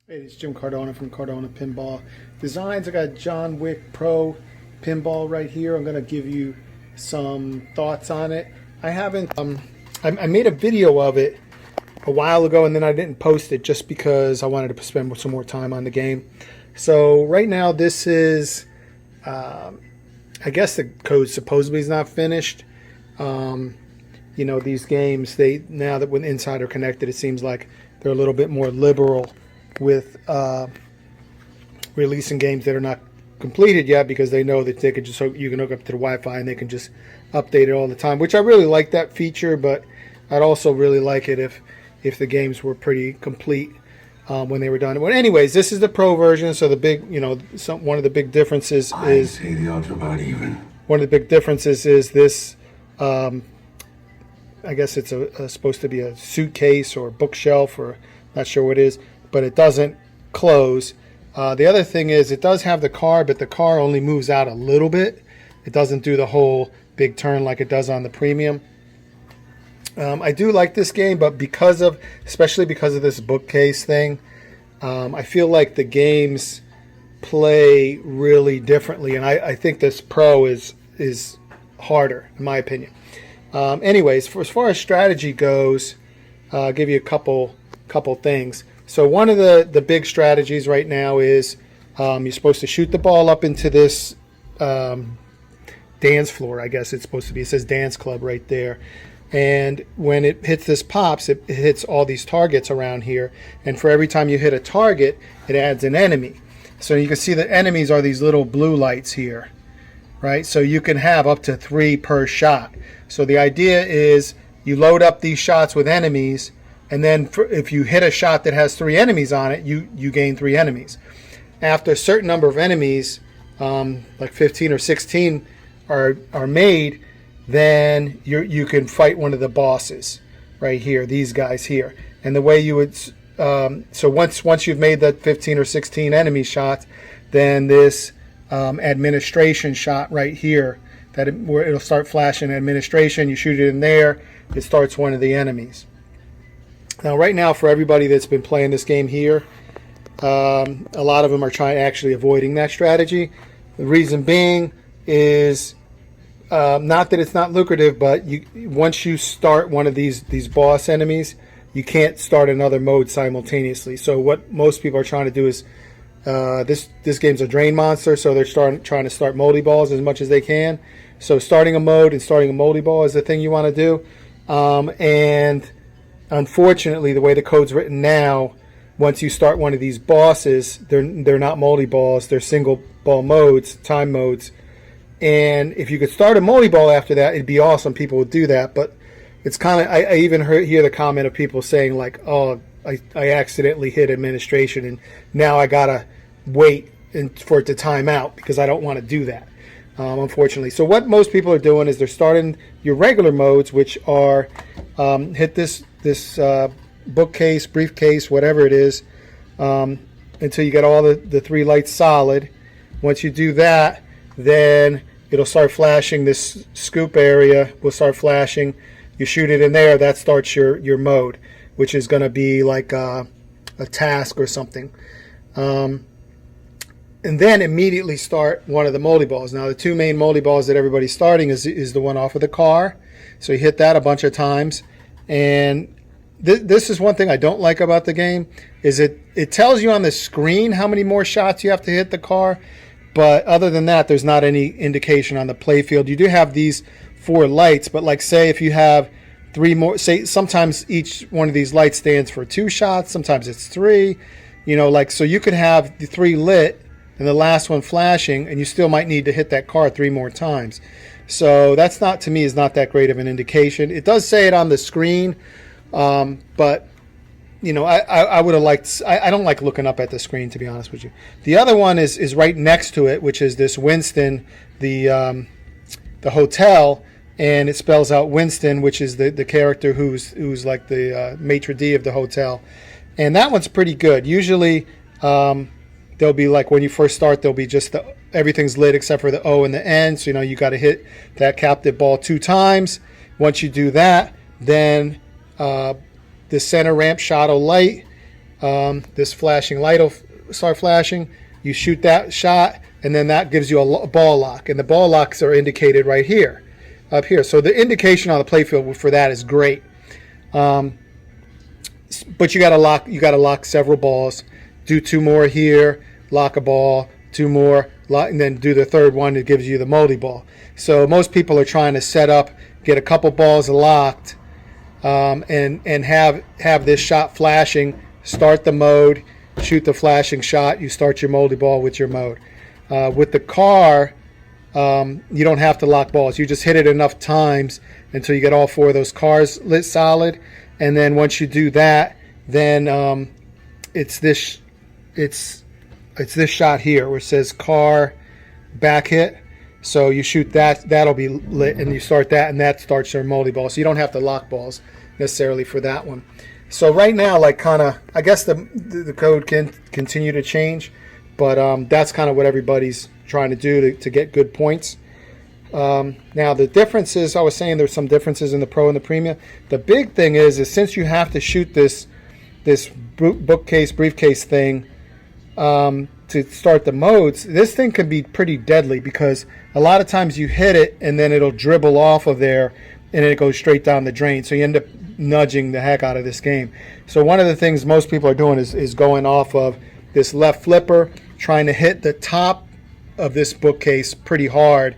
Hey, it's Jim Cardona from Cardona Pinball Designs. I got John Wick Pro Pinball right here. I'm going to give you some thoughts on it. I haven't, I made a video of it a while ago and then I didn't post it just because I wanted to spend some more time on the game. So right now this is, I guess the code supposedly is not finished. You know, these games, now that with Insider connected, it seems like they're a little bit more liberal with releasing games that are not completed yet, because they know that they can just you can hook up to the Wi-Fi and they can just update it all the time, which I really like that feature. But I'd also really like it if the games were pretty complete when they were done. But anyways, this is the Pro version, so the big, you know, one of the big differences is say the odds are about even. One of the big differences is this. I guess it's supposed to be a suitcase or bookshelf, or not sure what it is, but it doesn't close. The other thing is it does have the car, but the car only moves out a little bit. It doesn't do the whole big turn like it does on the premium. I do like this game, but especially because of this bookcase thing, I feel like the games play really differently, and I think this Pro is harder, in my opinion. Anyways, as far as strategy goes, I'll give you a couple things. So one of the big strategies right now is you're supposed to shoot the ball up into this dance floor, I guess it's supposed to be. It says dance club right there. And when it hits this pops, it hits all these targets around here. And for every time you hit a target, it adds an enemy. So you can see the enemies are these little blue lights here, right? So you can have up to 3 per shot. So the idea is you load up these shots with enemies, and then if you hit a shot that has 3 enemies on it, you gain 3 enemies. After a certain number of enemies, like 15 or 16 are made, then you can fight one of the bosses right here, these guys here. And the way you would, so once you've made that 15 or 16 enemy shots, then this administration shot right here, where it'll start flashing administration, you shoot it in there, it starts one of the enemies. Now right now, for everybody that's been playing this game here, a lot of them are actually avoiding that strategy. The reason being is not that it's not lucrative, but once you start one of these boss enemies, you can't start another mode simultaneously. So what most people are trying to do is this game's a drain monster, so they're trying to start moldy balls as much as they can. So starting a mode and starting a moldy ball is the thing you want to do. And unfortunately, the way the code's written now, once you start one of these bosses, they're not moldy balls, they're single ball modes, time modes. And if you could start a moldy ball after that, it'd be awesome. People would do that, but it's kind of, I even hear the comment of people saying like, oh, I accidentally hit administration and now I gotta wait for it to time out because I don't want to do that, unfortunately. So what most people are doing is they're starting your regular modes, which are hit this bookcase, briefcase, whatever it is, until you get all the 3 lights solid. Once you do that, then it'll start flashing. This scoop area will start flashing. You shoot it in there, that starts your mode, which is going to be like a task or something. And then immediately start one of the moldy balls. Now the 2 main moldy balls that everybody's starting is the one off of the car. So you hit that a bunch of times. And this is one thing I don't like about the game, is it tells you on the screen how many more shots you have to hit the car. But other than that, there's not any indication on the playfield. You do have these 4 lights, but like say if you have 3 more, say sometimes each one of these lights stands for 2 shots, sometimes it's 3, you know, like, so you could have the 3 lit and the last one flashing, and you still might need to hit that car 3 more times. So that's not, to me, is not that great of an indication. It does say it on the screen, but you know, I would have liked, I don't like looking up at the screen, to be honest with you. The other one is right next to it, which is this Winston, the hotel, and it spells out Winston, which is the character who's like the maitre d' of the hotel. And that one's pretty good. Usually there'll be, like, when you first start, there'll be just everything's lit except for the O and the N. So, you know, you got to hit that captive ball 2 times. Once you do that, then the center ramp shot will light, This flashing light will start flashing. You shoot that shot, and then that gives you a ball lock. And the ball locks are indicated right here, up here. So the indication on the playfield for that is great. But you got to lock several balls. Do 2 more here, lock a ball, 2 more, and then do the third one that gives you the moldy ball. So most people are trying to set up, get a couple balls locked, and have this shot flashing. Start the mode, shoot the flashing shot. You start your moldy ball with your mode. With the car, you don't have to lock balls. You just hit it enough times until you get all 4 of those cars lit solid, and then once you do that, then it's this shot here where it says car back hit. So you shoot that, that'll be lit, and you start that, and that starts your moldy ball. So you don't have to lock balls necessarily for that one. So right now, like, kind of, I guess the code can continue to change, but that's kind of what everybody's trying to do to get good points. Now the differences, I was saying there's some differences in the Pro and the Premium. The big thing is since you have to shoot this bookcase, briefcase thing to start the modes, this thing can be pretty deadly because a lot of times you hit it and then it'll dribble off of there and then it goes straight down the drain. So you end up nudging the heck out of this game. So one of the things most people are doing is going off of this left flipper, trying to hit the top of this bookcase pretty hard,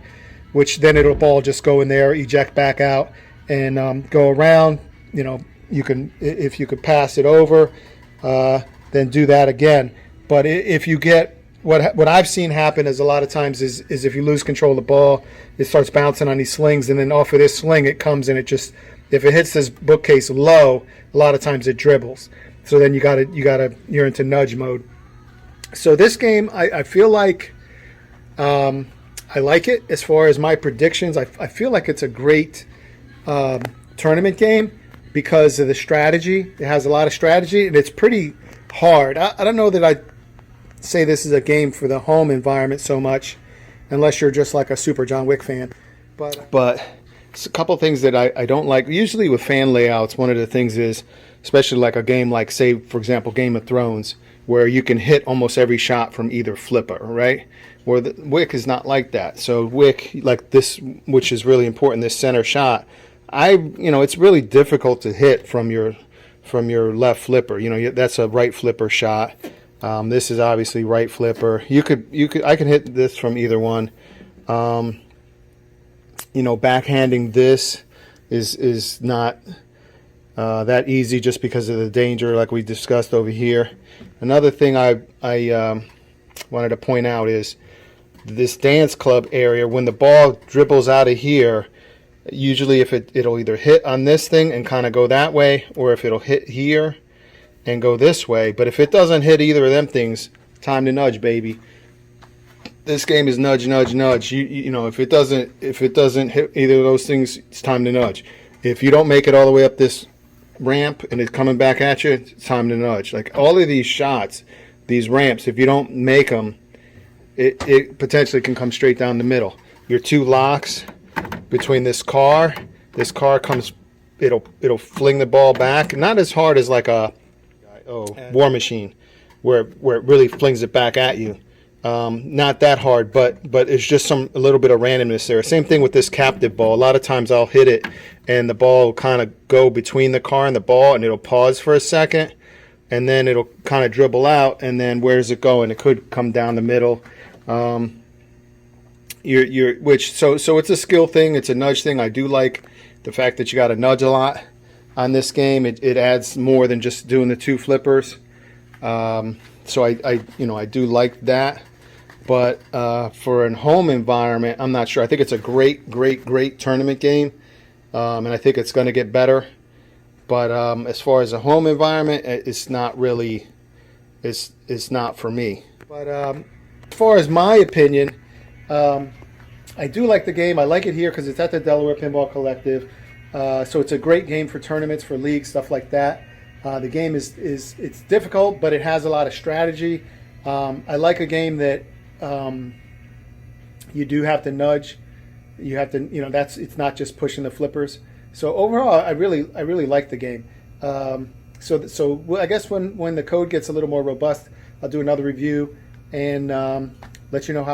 which then it'll ball just go in there, eject back out, and go around. You know, you can, if you could pass it over, then do that again. But if you get what I've seen happen is a lot of times is if you lose control of the ball, it starts bouncing on these slings, and then off of this sling it comes and it just, if it hits this bookcase low, a lot of times it dribbles. So then you're into nudge mode. So this game, I feel like I like it. As far as my predictions, I feel like it's a great tournament game because of the strategy. It has a lot of strategy, and it's pretty hard. I don't know that I'd say this is a game for the home environment so much, unless you're just like a super John Wick fan. But it's a couple things that I don't like. Usually with fan layouts, one of the things is, especially like a game like, say, for example, Game of Thrones, where you can hit almost every shot from either flipper, right? Where the Wick is not like that. So Wick, like this, which is really important, this center shot, it's really difficult to hit from your left flipper. You know, that's a right flipper shot. This is obviously right flipper. I can hit this from either one. Backhanding this is not that easy just because of the danger, like we discussed over here. Another thing I wanted to point out is this dance club area. When the ball dribbles out of here, usually if it'll either hit on this thing and kind of go that way, or if it'll hit here and go this way. But if it doesn't hit either of them things, time to nudge, baby. This game is nudge, nudge, nudge. If it doesn't hit either of those things, it's time to nudge. If you don't make it all the way up this ramp and it's coming back at you, it's time to nudge. Like all of these shots, these ramps, if you don't make them, it potentially can come straight down the middle. Your 2 locks between this car comes, it'll fling the ball back, not as hard as like a War Machine, where it really flings it back at you. Not that hard, but it's just a little bit of randomness there. Same thing with this captive ball. A lot of times I'll hit it and the ball will kind of go between the car and the ball, and it'll pause for a second, and then it'll kind of dribble out, and then where does it go? And it could come down the middle. So it's a skill thing. It's a nudge thing. I do like the fact that you got to nudge a lot on this game. It adds more than just doing the 2 flippers. So I do like that. But for a home environment, I'm not sure. I think it's a great tournament game, and I think it's going to get better. But as far as a home environment, it's not really, it's not for me. But as far as my opinion, I do like the game. I like it here because it's at the Delaware Pinball Collective. So it's a great game for tournaments, for leagues, stuff like that. The game it's difficult, but it has a lot of strategy. I like a game that you do have to nudge. You have to, it's not just pushing the flippers. So overall, I really like the game. So I guess when the code gets a little more robust, I'll do another review and let you know how